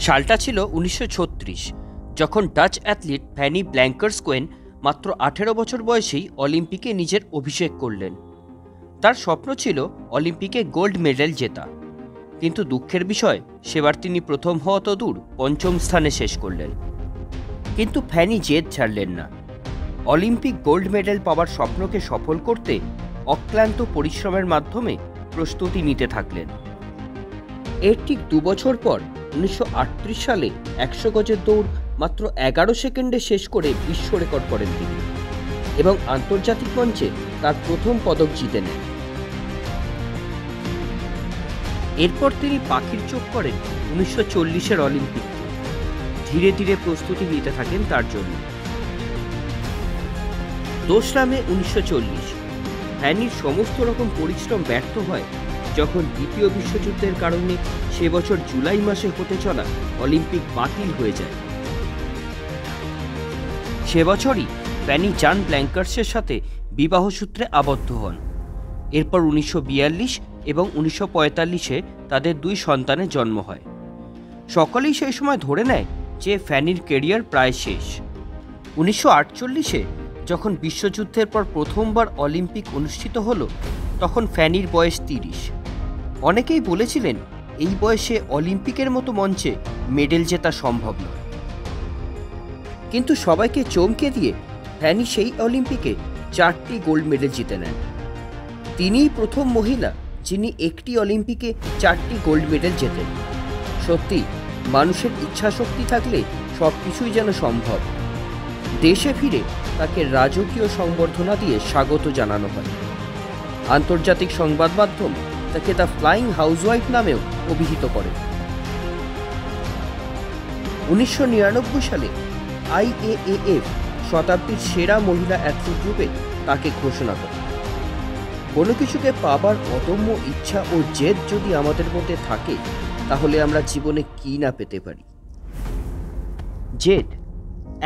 সালটা ছিল ১৯৩৬, যখন ডাচ অ্যাথলিট ফ্যানি ব্ল্যাঙ্কার্সকোয়েন মাত্র ১৮ বছর বয়সেই অলিম্পিকে নিজের অভিষেক করলেন। তার স্বপ্ন ছিল অলিম্পিকে গোল্ড মেডেল জেতা, কিন্তু দুঃখের বিষয় সেবার তিনি প্রথম হওয়া তো দূর, পঞ্চম স্থানে শেষ করলেন। কিন্তু ফ্যানি জেদ ছাড়লেন না। অলিম্পিক গোল্ড মেডেল পাওয়ার স্বপ্নকে সফল করতে অক্লান্ত পরিশ্রমের মাধ্যমে প্রস্তুতি নিতে থাকলেন। এর ঠিক ২ বছর পর ১৯৩৮ সালে ১০০ গজের দৌড় মাত্র ১১ সেকেন্ডে শেষ করে বিশ্ব রেকর্ড করেন তিনি এবং আন্তর্জাতিক মঞ্চে তার প্রথম পদক জিতে নেন। এরপর তিনি পাখির চোখ করেন ১৯৪০-এর অলিম্পিককে। ধীরে ধীরে প্রস্তুতি নিতে থাকেন তার জন্য। ২রা মে ১৯৪০ ফ্যানির সমস্ত রকম পরিশ্রম ব্যর্থ হয় যখন দ্বিতীয় বিশ্বযুদ্ধের কারণে সে বছর জুলাই মাসে হতে চলা অলিম্পিক বাতিল হয়ে যায়। সে বছরই ফ্যানি জন ব্ল্যাঙ্কার্সের সাথে বিবাহসূত্রে আবদ্ধ হন। এরপর ১৯৪২ এবং ১৯৪৫-এ তাদের ২ সন্তানের জন্ম হয়। সকলেই সেই সময় ধরে নেয় যে ফ্যানির কেরিয়ার প্রায় শেষ। ১৯৪৮-এ যখন বিশ্বযুদ্ধের পর প্রথমবার অলিম্পিক অনুষ্ঠিত হলো, তখন ফ্যানির বয়স ৩০। অনেকেই বলেছিলেন এই বয়সে অলিম্পিকের মতো মঞ্চে মেডেল জেতা সম্ভব নয়। কিন্তু সবাইকে চমকে দিয়ে ফ্যানি সেই অলিম্পিকে 4টি গোল্ড মেডেল জিতে নেন। তিনিই প্রথম মহিলা যিনি একটি অলিম্পিকে 4টি গোল্ড মেডেল জেতেন। সত্যি, মানুষের ইচ্ছাশক্তি থাকলে সব কিছুই যেন সম্ভব। দেশে ফিরে তাকে রাজকীয় সংবর্ধনা দিয়ে স্বাগত জানানো হয়। আন্তর্জাতিক সংবাদ মাধ্যম তাকে দ্য ফ্লাইং হাউসওয়াইফ নামেও অভিহিত করে। ১৯৯৯ সালে IAAF শতাব্দীর সেরা মহিলা অ্যাথলিট রূপে তাকে ঘোষণা করে। কোনো কিছুকে পাবার অদম্য ইচ্ছা ও জেদ যদি আমাদের মধ্যে থাকে, তাহলে আমরা জীবনে কি না পেতে পারি। জেদ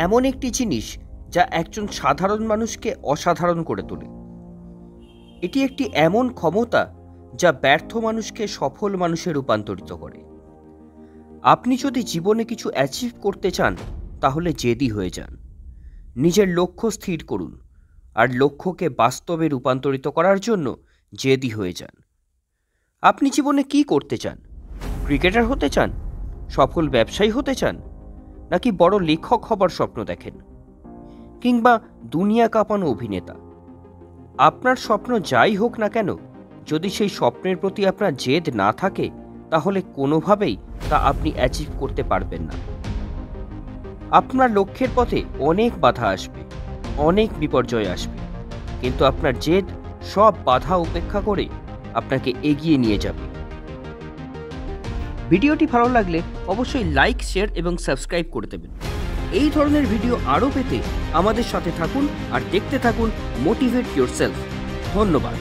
এমন একটি জিনিস যা একজন সাধারণ মানুষকে অসাধারণ করে তোলে। এটি একটি এমন ক্ষমতা যা ব্যর্থ মানুষকে সফল মানুষে রূপান্তরিত করে। আপনি যদি জীবনে কিছু অ্যাচিভ করতে চান, তাহলে জেদি হয়ে যান। নিজের লক্ষ্য স্থির করুন আর লক্ষ্যকে বাস্তবে রূপান্তরিত করার জন্য জেদি হয়ে যান। আপনি জীবনে কি করতে চান? ক্রিকেটার হতে চান, সফল ব্যবসায়ী হতে চান, নাকি বড় লেখক হবার স্বপ্ন দেখেন, কিংবা দুনিয়া কাঁপানো অভিনেতা? আপনার স্বপ্ন যাই হোক না কেন, যদি সেই স্বপ্নের প্রতি আপনার জেদ না থাকে, তাহলে কোনোভাবেই তা আপনি অ্যাচিভ করতে পারবেন না। আপনার লক্ষ্যের পথে অনেক বাধা আসবে, অনেক বিপর্যয় আসবে, কিন্তু আপনার জেদ সব বাধা উপেক্ষা করে আপনাকে এগিয়ে নিয়ে যাবে। ভিডিওটি ভালো লাগলে অবশ্যই লাইক, শেয়ার এবং সাবস্ক্রাইব করে দেবেন। এই ধরনের ভিডিও আরও পেতে আমাদের সাথে থাকুন আর দেখতে থাকুন মোটিভেট ইয়োরসেলফ। ধন্যবাদ।